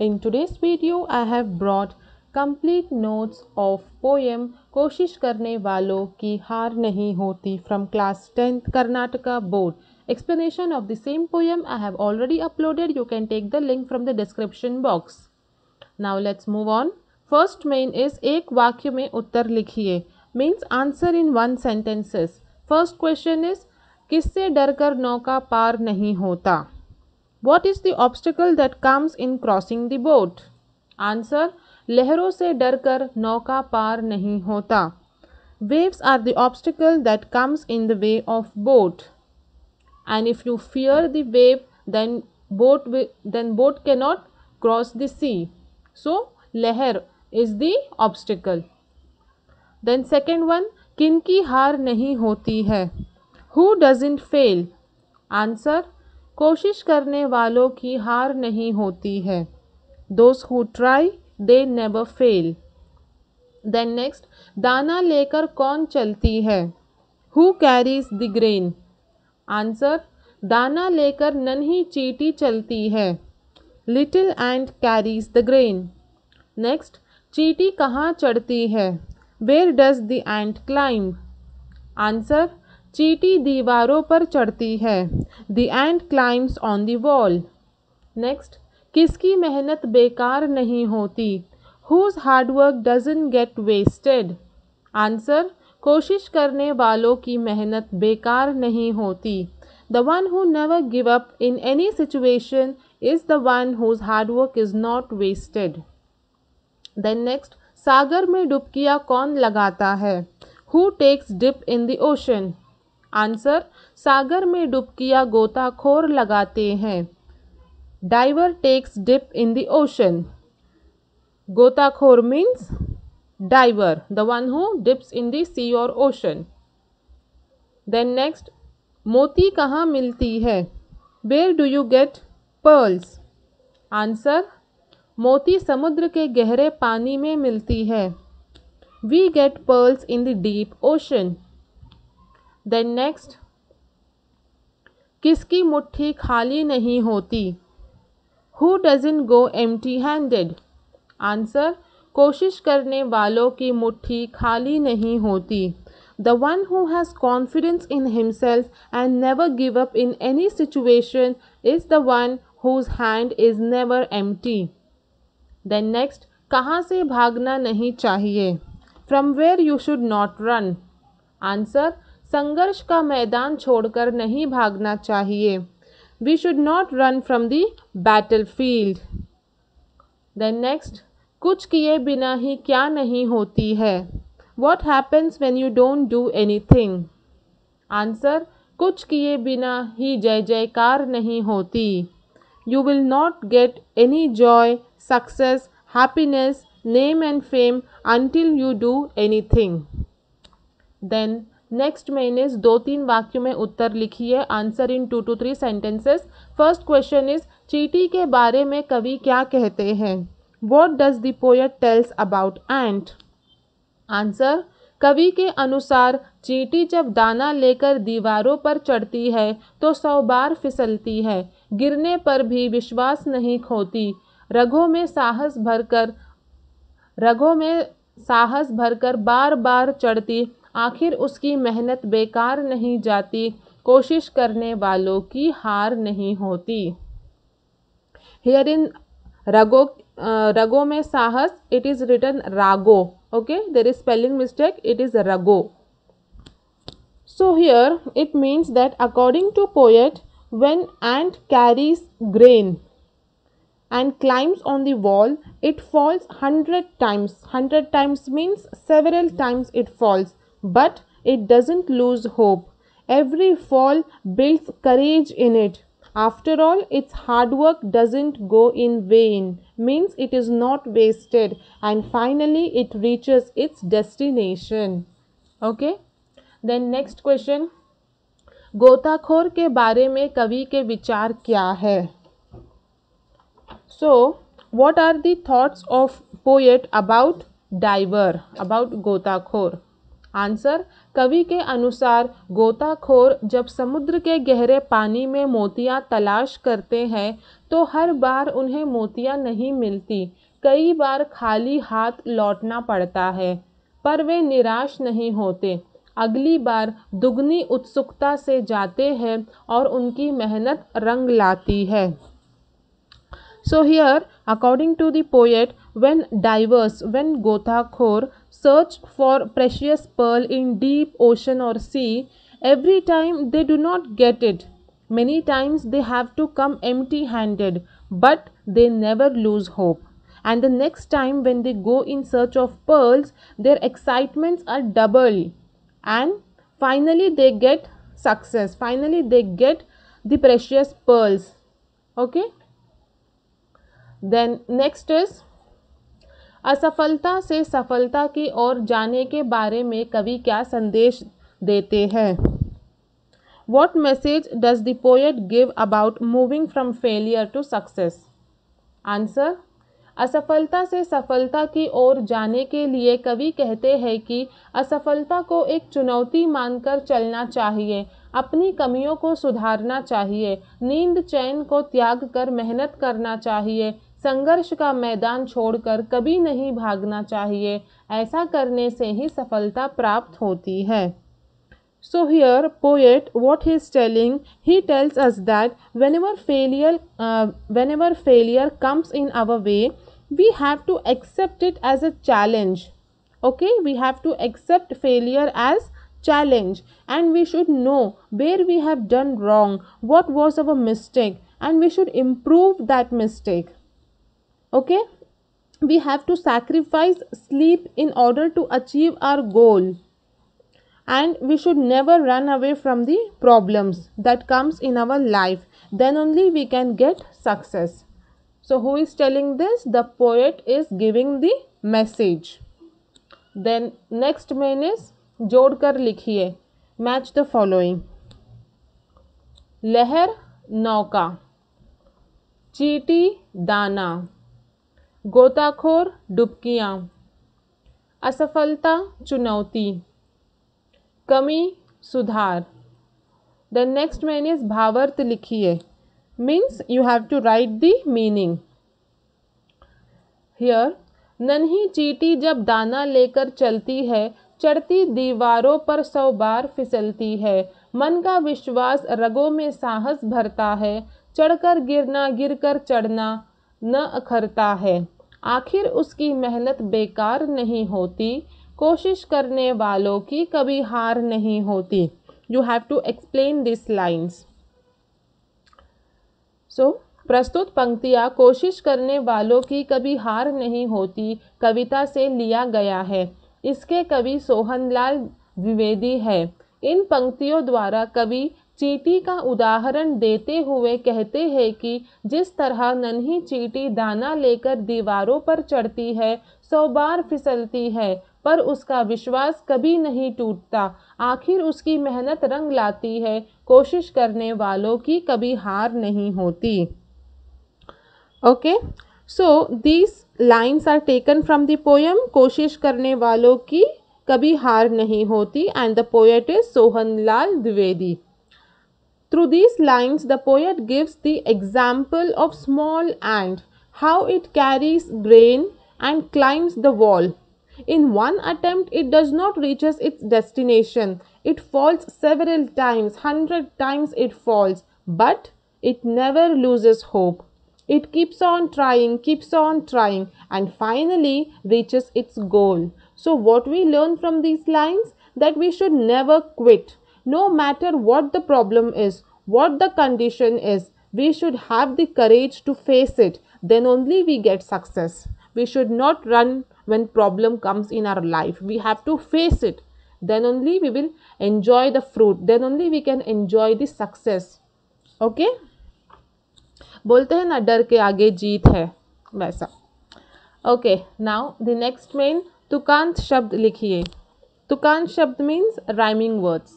In today's video, I have brought complete notes of poem कोशिश करने वालों की हार नहीं होती from class 10th Karnataka board. Explanation of the same poem I have already uploaded. You can take the link from the description box. Now let's move on. First main is एक वाक्य में उत्तर लिखिए means answer in one sentences. First question is किससे डरकर नौका पार नहीं होता? What is the obstacle that comes in crossing the boat? Answer लहरों से डरकर नौका पार नहीं होता. Waves are the obstacle that comes in the way of boat. And if you fear the wave, then boat cannot cross the sea. So लहर is the obstacle. Then second one, किनकी हार नहीं होती है? Who doesn't fail? Answer कोशिश करने वालों की हार नहीं होती है. Those who try, they never fail. Then next, दाना लेकर कौन चलती है? Who carries the grain? Answer दाना लेकर नन्ही चींटी चलती है. Little ant carries the grain. Next, चींटी कहाँ चढ़ती है? Where does the ant climb? Answer चींटी दीवारों पर चढ़ती है. The ant climbs on the wall. Next, किसकी मेहनत बेकार नहीं होती? Whose hard work doesn't get wasted? Answer कोशिश करने वालों की मेहनत बेकार नहीं होती. The one who never give up in any situation is the one whose hard work is not wasted. Then next, सागर में डुबकियाँ कौन लगाता है? Who takes dip in the ocean? Answer सागर में डुबकियाँ गोताखोर लगाते हैं. Diver takes dip in the ocean. गोताखोर means diver, the one who dips in the sea or ocean. Then next, मोती कहाँ मिलती है? Where do you get pearls? Answer मोती समुद्र के गहरे पानी में मिलती है. We get pearls in the deep ocean. Then next, किसकी मुट्ठी खाली नहीं होती? Who doesn't go empty-handed? Answer कोशिश करने वालों की मुट्ठी खाली नहीं होती. The one who has confidence in himself and never give up in any situation is the one whose hand is never empty. Then next, कहाँ से भागना नहीं चाहिए? From where you should not run? Answer संघर्ष का मैदान छोड़कर नहीं भागना चाहिए. We should not run from the battlefield. Then next, कुछ किए बिना ही क्या नहीं होती है? What happens when you don't do anything? Answer कुछ किए बिना ही जय जयकार नहीं होती. You will not get any joy, success, happiness, name and fame until you do anything. Then next main is 2-3 वाक्यों में उत्तर लिखिए. Answer in 2 to 3 sentences. First question is चींटी के बारे में कवि क्या कहते हैं? What does the poet tells about ant? Answer कवि के अनुसार चींटी जब दाना लेकर दीवारों पर चढ़ती है तो 100 बार फिसलती है. गिरने पर भी विश्वास नहीं खोती. रगों में साहस भरकर बार बार चढ़ती. आखिर उसकी मेहनत बेकार नहीं जाती. कोशिश करने वालों की हार नहीं होती. Here in रगों में साहस, it is written rago. Okay, there is spelling mistake. It is rago. So here it means that according to poet, when ant carries grain and climbs on the wall, it falls 100 times. 100 times means several times it falls, but it doesn't lose hope. Every fall builds courage in it. After all, its hard work doesn't go in vain, means it is not wasted, and finally it reaches its destination. Okay, then next question, गोताखोर के बारे में कवि के विचार क्या है? So, what are the thoughts of poet about diver, about गोताखोर? आंसर कवि के अनुसार गोताखोर जब समुद्र के गहरे पानी में मोतियां तलाश करते हैं तो हर बार उन्हें मोतियां नहीं मिलती, कई बार खाली हाथ लौटना पड़ता है, पर वे निराश नहीं होते। अगली बार दुगनी उत्सुकता से जाते हैं और उनकी मेहनत रंग लाती है। So here, according to the poet, when Gotakhor search for precious pearl in deep ocean or sea, every time they do not get it. Many times they have to come empty-handed, but they never lose hope. And the next time when they go in search of pearls, their excitements are double. And finally they get success. Finally they get the precious pearls. Okay. Then next is असफलता से सफलता की ओर जाने के बारे में कवि क्या संदेश देते हैं? What message does the poet give about moving from failure to success? Answer, असफलता से सफलता की ओर जाने के लिए कवि कहते हैं कि असफलता को एक चुनौती मानकर चलना चाहिए, अपनी कमियों को सुधारना चाहिए, नींद चैन को त्याग कर मेहनत करना चाहिए, संघर्ष का मैदान छोड़कर कभी नहीं भागना चाहिए। ऐसा करने से ही सफलता प्राप्त होती है। So here poet what he is telling, he tells us that whenever failure comes in our way, we have to accept it as a challenge. Okay, we have to accept failure as challenge, and we should know where we have done wrong, what was our mistake, and we should improve that mistake. Okay, we have to sacrifice sleep in order to achieve our goal, and we should never run away from the problems that comes in our life, then only we can get success. So who is telling this? The poet is giving the message. Then next main is जोड़कर लिखिए, match the following. लहर नौका, चींटी दाना, गोताखोर डुबकियाँ, असफलता चुनौती, कमी सुधार। द नेक्स्ट मेन इज भावार्थ लिखिए, means you have to write the meaning. Here, नन्ही चींटी जब दाना लेकर चलती है, चढ़ती दीवारों पर 100 बार फिसलती है, मन का विश्वास रगों में साहस भरता है, चढ़कर गिरना गिरकर चढ़ना न अखरता है, आखिर उसकी मेहनत बेकार नहीं होती, कोशिश करने वालों की कभी हार नहीं होती। You have to explain this lines. So प्रस्तुत पंक्तियाँ कोशिश करने वालों की कभी हार नहीं होती कविता से लिया गया है। इसके कवि सोहनलाल द्विवेदी है। इन पंक्तियों द्वारा कवि चींटी का उदाहरण देते हुए कहते हैं कि जिस तरह नन्ही चींटी दाना लेकर दीवारों पर चढ़ती है, 100 बार फिसलती है, पर उसका विश्वास कभी नहीं टूटता, आखिर उसकी मेहनत रंग लाती है, कोशिश करने वालों की कभी हार नहीं होती। Okay, so these lines are taken from the poem कोशिश करने वालों की कभी हार नहीं होती, and the poet is Sohanlal Dwivedi. Through these lines, the poet gives the example of small ant, how it carries grain and climbs the wall. In one attempt, it does not reach its destination. It falls several times, 100 times it falls, but it never loses hope. It keeps on trying, and finally reaches its goal. So what we learn from these lines? That we should never quit. No matter what the problem is, what the condition is, we should have the courage to face it. Then only we get success. We should not run when problem comes in our life. We have to face it. Then only we will enjoy the fruit. Then only we can enjoy the success. Okay? बोलते हैं ना, डर के आगे जीत है, वैसा. Okay, now the next main तुकांत शब्द लिखिए. तुकांत शब्द means rhyming words.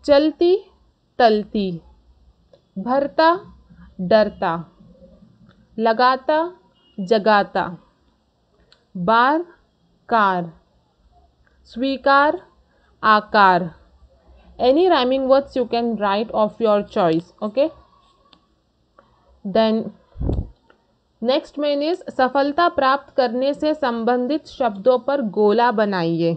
चलती टलती, भरता डरता, लगाता जगाता, बार कार, स्वीकार आकार. Any rhyming words you can write of your choice. Okay. Then next main is सफलता प्राप्त करने से संबंधित शब्दों पर गोला बनाइए.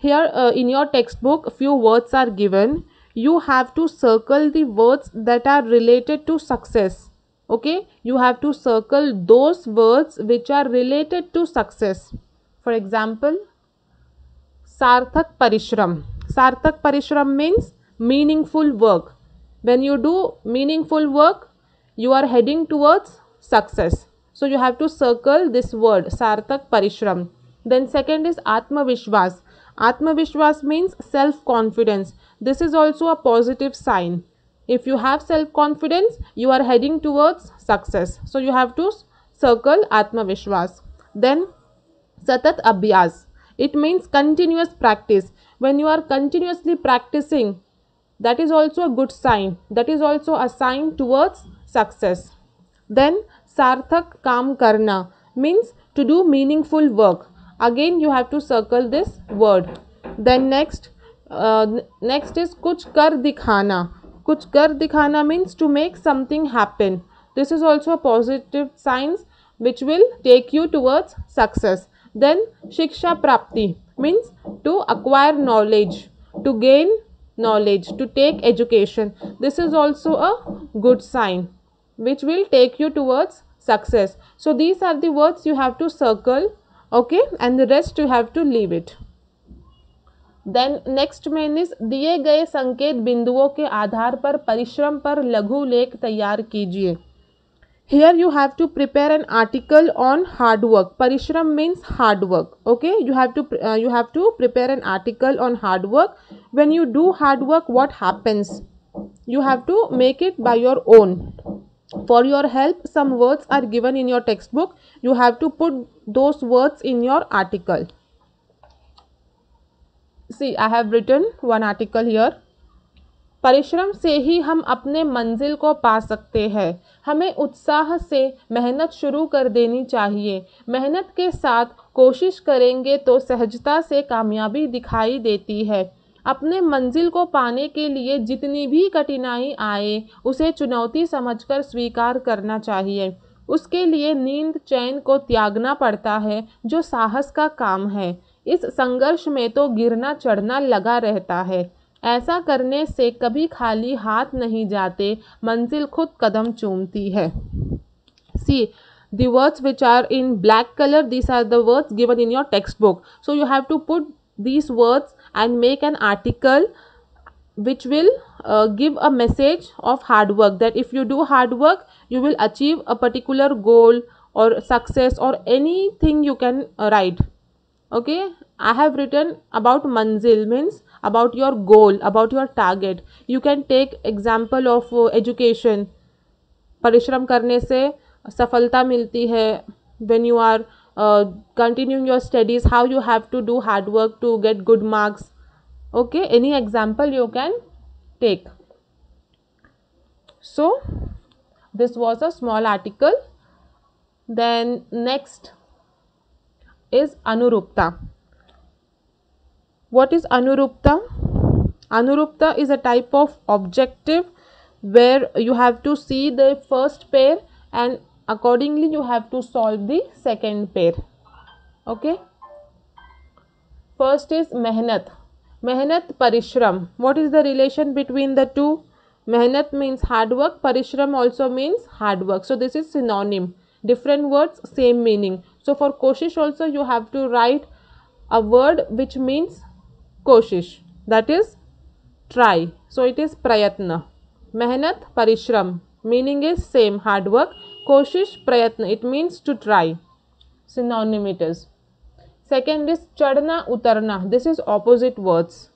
Here in your textbook few words are given. You have to circle the words that are related to success. Okay, you have to circle those words which are related to success. For example, sarthak parishram. Sarthak parishram means meaningful work. When you do meaningful work, you are heading towards success. So you have to circle this word sarthak parishram. Then second is Atmavishwas. Atmavishwas means self-confidence. This is also a positive sign. If you have self-confidence, you are heading towards success. So you have to circle Atmavishwas. Then Satat Abhyas. It means continuous practice. When you are continuously practicing, that is also a good sign. That is also a sign towards success. Then Sarthak Kam Karna means to do meaningful work. Again you have to circle this word. Then next is Kuch Kar Dikhana. Kuch Kar Dikhana means to make something happen. This is also a positive sign which will take you towards success. Then Shiksha Prapti means to acquire knowledge, to gain knowledge, to take education. This is also a good sign which will take you towards success. So these are the words you have to circle, okay, and the rest you have to leave it. Then next main is दिए गए संकेत बिंदुओं के आधार पर परिश्रम पर लघु लेख तैयार कीजिए. Here you have to prepare an article on hard work. Parishram means hard work. Okay, you have to prepare an article on hard work. When you do hard work, what happens? You have to make it by your own. For your help, some words are given in your textbook. You have to put those words in your article. See, I have written one article here. परिश्रम से ही हम अपने मंजिल को पा सकते हैं. हमें उत्साह से मेहनत शुरू कर देनी चाहिए. मेहनत के साथ कोशिश करेंगे तो सहजता से कामयाबी दिखाई देती है. अपने मंजिल को पाने के लिए जितनी भी कठिनाई आए उसे चुनौती समझकर स्वीकार करना चाहिए. उसके लिए नींद चैन को त्यागना पड़ता है जो साहस का काम है. इस संघर्ष में तो गिरना चढ़ना लगा रहता है. ऐसा करने से कभी खाली हाथ नहीं जाते. मंजिल खुद कदम चूमती है. See, the words which are in black color, these are the words given in your textbook. So you have to put these words and make an article which will give a message of hard work, that if you do hard work you will achieve a particular goal or success or anything you can write. Okay, I have written about manzil means about your goal, about your target. You can take example of education. परिश्रम करने से सफलता मिलती है. When you are continuing your studies, how you have to do hard work to get good marks. Okay, any example you can take. So this was a small article. Then next is Anurupta. What is Anurupta? Anurupta is a type of objective where you have to see the first pair and accordingly you have to solve the second pair. Okay. First is mehnat. Mehnat parishram. What is the relation between the two? Mehnat means hard work. Parishram also means hard work. So this is synonym. Different words, same meaning. So for koshish also you have to write a word which means koshish, that is try. So it is prayatna. Mehnat parishram, meaning is same, hard work. Koshish prayatna, it means to try. Synonym it is. Second is chadna utarna. This is opposite words.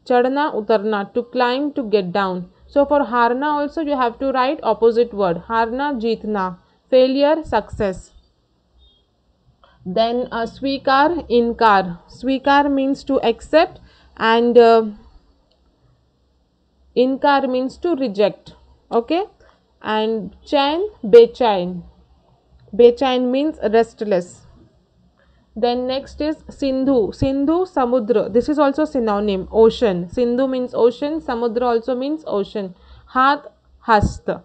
Chadna utarna, to climb, to get down. So for harna also you have to write opposite word. Harna jeetna, failure, success. Then swikar, inkar. Swikar means to accept and inkar means to reject. Okay, and chain, bechain. Bechain means restless. Then next is Sindhu. Sindhu, samudra. This is also synonym, ocean. Sindhu means ocean. Samudra also means ocean. Hath, hasta.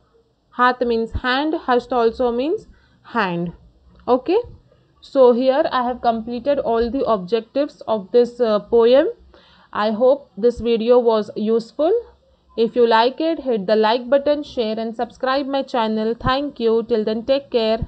Hath means hand, hast also means hand. Okay, so here I have completed all the objectives of this poem. I hope this video was useful. If you like it, hit the like button, share and subscribe my channel. Thank you. Till then, take care.